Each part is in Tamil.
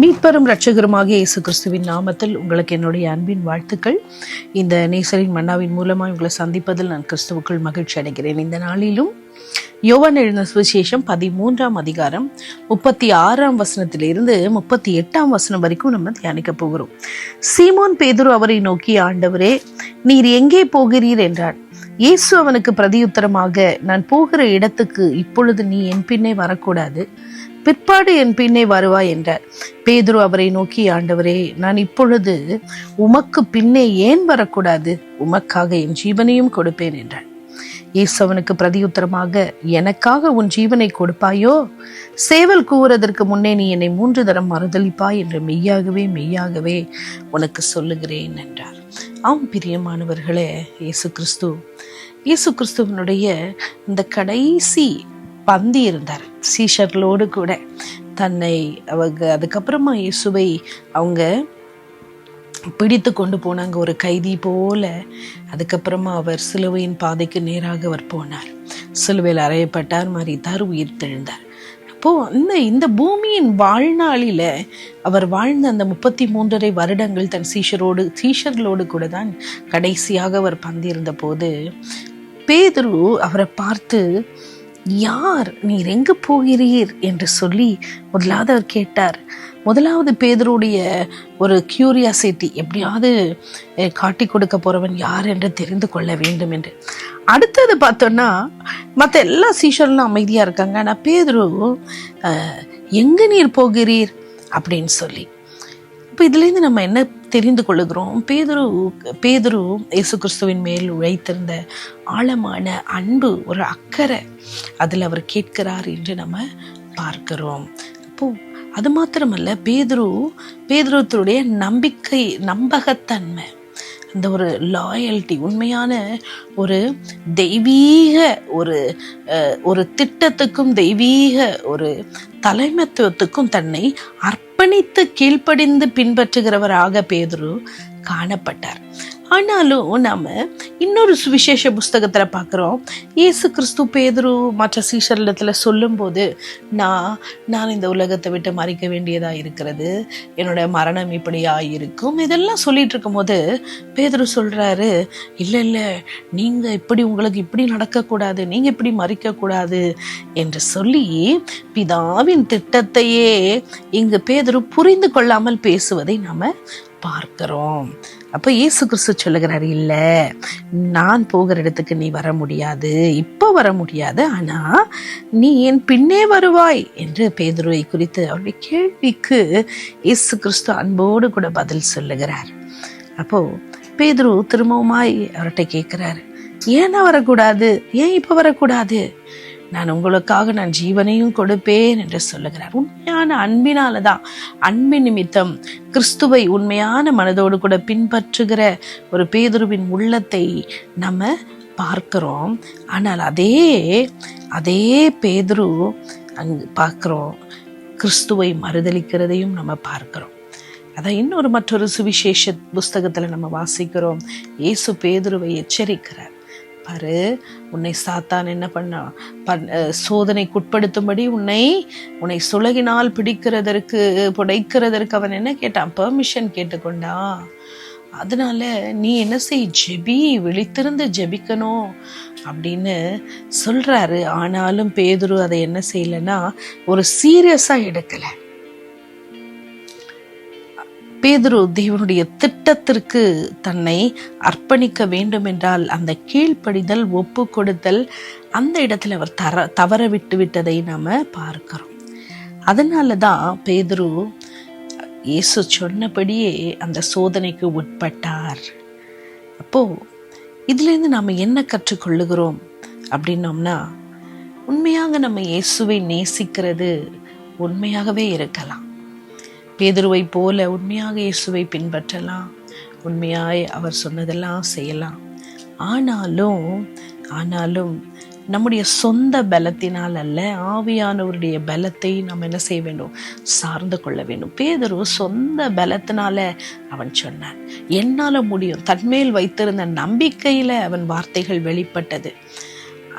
மீட்பரும் இரட்சகருமாக இயேசு கிறிஸ்துவின் நாமத்தில் உங்களுக்கு என்னுடைய அன்பின் வாழ்த்துக்கள். இந்த நேசரின் மன்னாவின் மூலமாக உங்களை சந்திப்பதில் நான் கிறிஸ்துவுக்குள் மகிழ்ச்சி அடைகிறேன். இந்த நாளிலும் யோவான் எழுதின சுவிசேஷம் 13ஆம் அதிகாரம் 36ஆம் வசனத்திலிருந்து 38ஆம் வசனம் வரைக்கும் நம்ம தியானிக்க போகிறோம். சீமோன் பேதுரு அவரை நோக்கி, ஆண்டவரே, நீர் எங்கே போகிறீர் என்றார். இயேசு அவனுக்கு பிரதியுத்தரமாக, நான் போகிற இடத்துக்கு இப்பொழுது நீ என் பின்னே வரக்கூடாது, பிற்பாடு என் பின்னே வருவாய் என்றார். பேதுரு அவரை நோக்கி, ஆண்டவரே, நான் இப்பொழுது உமக்கு பின்னே ஏன் வரக்கூடாது? உமக்காக என் ஜீவனையும் கொடுப்பேன் என்றார். இயேசு அவனுக்கு பிரதியுத்தரமாக, எனக்காக உன் ஜீவனை கொடுப்பாயோ? சேவல் கூவுறதற்கு முன்னே நீ என்னை 3 தரம் மறுதலிப்பாய் என்று மெய்யாகவே மெய்யாகவே உனக்கு சொல்லுகிறேன் என்றார். ஆம் பிரியமானவர்களே, இயேசு கிறிஸ்துவனுடைய இந்த கடைசி பந்தி இருந்தார் சீஷர்களோடு கூட. தன்னை அதுக்கப்புறமா இயேசுவை அவங்க பிடித்து கொண்டு போனாங்க ஒரு கைதி போல. அதுக்கப்புறமா அவர் சிலுவையின் பாதைக்கு நேராக அவர் போனார். சிலுவையில் அறையப்பட்டார், மரித்தார், உயிர் தெழுந்தார். அப்போ இந்த பூமியின் வாழ்நாளில அவர் வாழ்ந்த அந்த 33.5 வருடங்கள் தன் சீஷர்களோடு கூட தான் கடைசியாக அவர் பந்திருந்த போது பேதுரு அவரை பார்த்து, யார், நீர் எங்கு போகிறீர் என்று சொல்லி முதலாவது அவர் கேட்டார். முதலாவது பேதுருடைய ஒரு கியூரியாசிட்டி, எப்படியாவது காட்டி கொடுக்க போறவன் யார் என்று தெரிந்து கொள்ள வேண்டும் என்று. அடுத்தது பார்த்தோன்னா மற்ற எல்லா சீஷர்களும் அமைதியா இருக்காங்க. ஆனா பேதுரு, எங்கு நீர் போகிறீர் அப்படின்னு சொல்லி. இப்போ இதுலேருந்து நம்ம என்ன தெரிந்து கொள்ளுகிறோம்? பேதுரு இயேசு கிறிஸ்துவின் மேல் வைத்திருந்த ஆழமான அன்பு, ஒரு அக்கறை அதில் அவர் கேட்கிறார் என்று நம்ம பார்க்கிறோம். அப்போ அது மாத்திரமல்ல, பேதுருடைய நம்பகத்தன்மை, அந்த ஒரு லாயல்ட்டி, உண்மையான ஒரு தெய்வீக ஒரு திட்டத்துக்கும் தெய்வீக ஒரு தலைமைத்துவத்துக்கும் தன்னை அர்ப்பணித்து கீழ்ப்படிந்து பின்பற்றுகிறவராக பேதுரு காணப்பட்டார். ஆனாலும் நாம இன்னொரு சுவிசேஷ புஸ்தகத்துல பார்க்கிறோம், இயேசு கிறிஸ்து பேதுரு மற்ற சீஷர்களிடத்துல சொல்லும் போது, நான் இந்த உலகத்தை விட்டு மறிக்க வேண்டியதா இருக்கிறது, என்னோட மரணம் இப்படியா இருக்கும், இதெல்லாம் சொல்லிட்டு இருக்கும் போது பேதுரு சொல்றாரு, இல்ல நீங்க உங்களுக்கு இப்படி நடக்கக்கூடாது, நீங்க இப்படி மறிக்க கூடாது என்று சொல்லி பிதாவின் திட்டத்தையே இங்கு பேதுரு புரிந்து கொள்ளாமல் பேசுவதை நாம பார்க்கிறோம். அப்ப இயேசு கிறிஸ்து சொல்லுகிறார், இல்ல, நான் போகிற இடத்துக்கு நீ வர முடியாது, இப்ப வர முடியாது, ஆனா நீ என் பின்னே வருவாய் என்று பேதுருவை குறித்து அவருடைய கேள்விக்கு இயேசு கிறிஸ்து அன்போடு கூட பதில் சொல்லுகிறார். அப்போ பேதுரு திரும்பவுமாய் அவர்கிட்ட கேட்கிறார், ஏன் வரக்கூடாது, ஏன் இப்ப வரக்கூடாது? நான் உங்களுக்காக நான் ஜீவனையும் கொடுப்பேன் என்று சொல்லுகிறார். உண்மையான அன்பினாலதான், அன்பின் நிமித்தம் கிறிஸ்துவை உண்மையான மனதோடு கூட பின்பற்றுகிற ஒரு பேதுருவின் உள்ளத்தை நம்ம பார்க்கிறோம். ஆனால் அதே பேதுரு அங்கு பார்க்கிறோம், கிறிஸ்துவை மறுதலிக்கிறதையும் நம்ம பார்க்கிறோம். அதான் மற்றொரு சுவிசேஷ புஸ்தகத்துல நம்ம வாசிக்கிறோம், இயேசு பேதுருவை எச்சரிக்கிறார். பாரு, உன்னை சாத்தான் என்ன சோதனைக்குட்படுத்தும்படி உன்னை சுலகினால் புடைக்கிறதற்கு அவன் என்ன கேட்டான்? பெர்மிஷன் கேட்டுக்கொண்டான். அதனால நீ என்ன ஜெபி, விழித்திருந்து ஜெபிக்கணும் அப்படின்னு சொல்றாரு. ஆனாலும் பேதுரு அதை என்ன செய்யலன்னா ஒரு சீரியஸா எடுக்கல. பேதுரு தேவனுடைய திட்டத்திற்கு தன்னை அர்ப்பணிக்க வேண்டும் என்றால் அந்த கீழ்ப்படிதல், ஒப்பு கொடுத்தல், அந்த இடத்துல அவர் தவற விட்டதை நாம பார்க்கிறோம். அதனாலதான் பேதுரு இயேசு சொன்னபடியே அந்த சோதனைக்கு உட்பட்டார். அப்போ இதுல இருந்து நாம என்ன கற்றுக்கொள்ளுகிறோம் அப்படின்னோம்னா, உண்மையாக நம்ம இயேசுவை நேசிக்கிறது உண்மையாகவே இருக்கலாம். பேதுருவை போல உண்மையாக இயேசுவை பின்பற்றலாம், உண்மையாய் அவர் சொன்னதெல்லாம் செய்யலாம். ஆனாலும் நம்முடைய சொந்த பலத்தினால் அல்ல, ஆவியானவருடைய பலத்தை நாம் என்ன செய்ய வேண்டும்? சார்ந்து கொள்ள வேண்டும். பேதுரு சொந்த பலத்தினால அவன் சொன்னான், என்னால முடியும். தன்மேல் வைத்திருந்த நம்பிக்கையில அவன் வார்த்தைகள் வெளிப்பட்டது.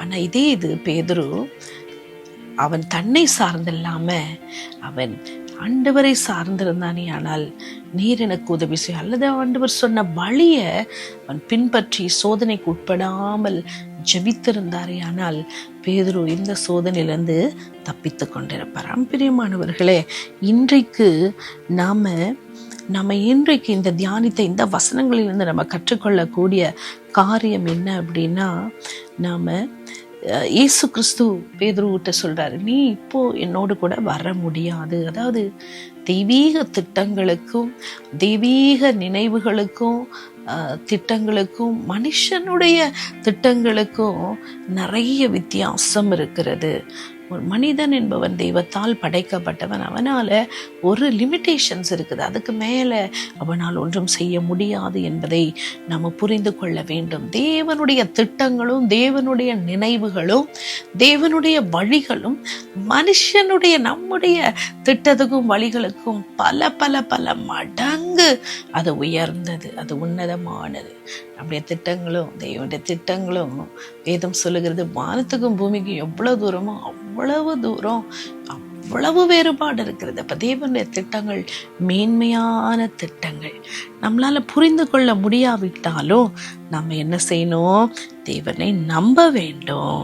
ஆனா இதே இது பேதுரு அவன் தன்னை சார்ந்தில்லாம அவன் ஆண்டவரை சார்ந்திருந்தானே, ஆனால் நீர் எனக்கு உதவி செய்ய, அல்லது ஆண்டவர் சொன்ன வழிய அவன் பின்பற்றி சோதனைக்கு உட்படாமல் ஜெபித்திருந்தாரே, ஆனால் பேதுரு இந்த சோதனையிலிருந்து தப்பித்து கொண்டிருப்பார். பிரியமானவர்களே, இன்றைக்கு நம்ம இன்றைக்கு இந்த தியானித்த இந்த வசனங்களிலிருந்து நம்ம கற்றுக்கொள்ளக்கூடிய காரியம் என்ன அப்படின்னா, நாம இயேசு கிறிஸ்து பேதுருவிட்ட சொல்றாரு, நீ இப்போ என்னோடு கூட வர முடியாது. அதாவது தெய்வீக திட்டங்களுக்கும் தெய்வீக நினைவுகளுக்கும் திட்டங்களுக்கும் மனுஷனுடைய திட்டங்களுக்கும் நிறைய வித்தியாசம் இருக்கிறது. ஒரு மனிதன் என்பவன் தெய்வத்தால் படைக்கப்பட்டவன். அவனால ஒரு லிமிட்டேஷன்ஸ் இருக்குது, அதுக்கு மேலே அவனால் ஒன்றும் செய்ய முடியாது என்பதை நம்ம புரிந்து கொள்ள வேண்டும். தேவனுடைய திட்டங்களும் தேவனுடைய நினைவுகளும் தேவனுடைய வழிகளும் மனுஷனுடைய நம்முடைய திட்டத்துக்கும் வழிகளுக்கும் பல பல பல மடங்கு அது உயர்ந்தது, அது உன்னதமானது. நம்முடைய திட்டங்களும் தேவனுடைய திட்டங்களும் வேதம் சொல்லுகிறது, வானத்துக்கும் பூமிக்கும் எவ்வளவு தூரமோ அவ்வளவு தூரம் அவ்வளவு வேறுபாடு இருக்கிறது. அப்ப தேவனுடைய திட்டங்கள் மேன்மையான திட்டங்கள். நம்மளால புரிந்து கொள்ள முடியாவிட்டாலும் நம்ம என்ன செய்யணும்? தேவனை நம்ப வேண்டும்.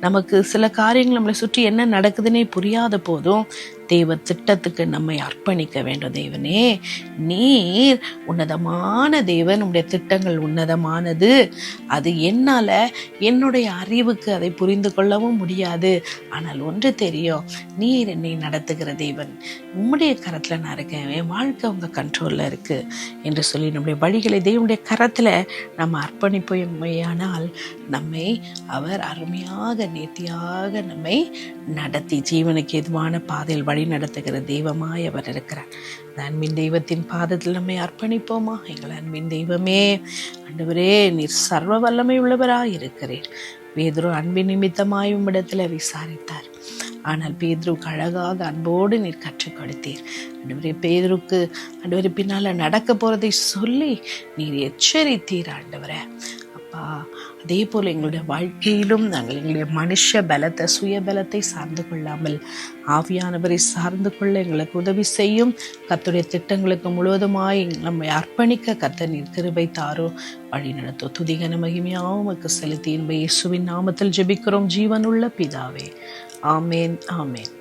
நமக்கு சில காரியங்கள் நம்மளை சுற்றி என்ன நடக்குதுன்னே புரியாத போதும் தேவ திட்டத்துக்கு நம்மை அர்ப்பணிக்க வேண்டும். தேவனே, நீர் உன்னதமான தேவன், உடைய திட்டங்கள் உன்னதமானது. அது என்னால என்னுடைய அறிவுக்கு அதை புரிந்து கொள்ளவும் முடியாது. ஆனால் ஒன்று தெரியும், நீர் என்னை நடத்துகிற தேவன், உம்முடைய கரத்துல நான் இருக்கேன், என் வாழ்க்கை உங்க கண்ட்ரோல்ல இருக்கு என்று சொல்லி நம்முடைய வழிகளை தேவனுடைய கரத்துல நம்ம அர்ப்பணிப்போமையானால் நம்மை அவர் அருமையாக நேர்த்தியாக நம்மை நடத்தி ஜீவனுக்கு எதுவான பாதையில் வழி நடத்துகிற தெய்வமாய் அவர் இருக்கிறார். அன்பின் தெய்வத்தின் பாதத்தில் நம்மை அர்ப்பணிப்போமா? எங்கள் அன்பின் தெய்வமே, ஆண்டவரே, நீர் சர்வ வல்லமை உள்ளவராய் இருக்கிறீர். பேதுரு அன்பின் நிமித்தமாய் உம்மிடத்துல விசாரித்தார். ஆனால் பேதுருக்கு அழகாக அன்போடு நீர் கற்றுக் கொடுத்தீர். ஆண்டவரே, பேதுருக்கு ஆண்டவரே பின்னால நடக்க போறதை சொல்லி நீர் எச்சரித்தீர். ஆண்டவரே அப்பா, அதே போல் எங்களுடைய வாழ்க்கையிலும் நாங்கள் எங்களுடைய மனுஷ பலத்தை சுய பலத்தை சார்ந்து கொள்ளாமல் ஆவியானவரை சார்ந்து கொள்ள எங்களுக்கு உதவி செய்யும். கர்த்தருடைய திட்டங்களுக்கு முழுவதுமாய் நம்மை அர்ப்பணிக்க கர்த்தர் நீர் கிருபை தாரோ, வழி நடத்தும். துதிகன மகிமையாவும் உமக்கு செலுத்தி இயேசுவின் நாமத்தில் ஜெபிக்கிறோம் ஜீவனுள்ள பிதாவே. ஆமேன், ஆமேன்.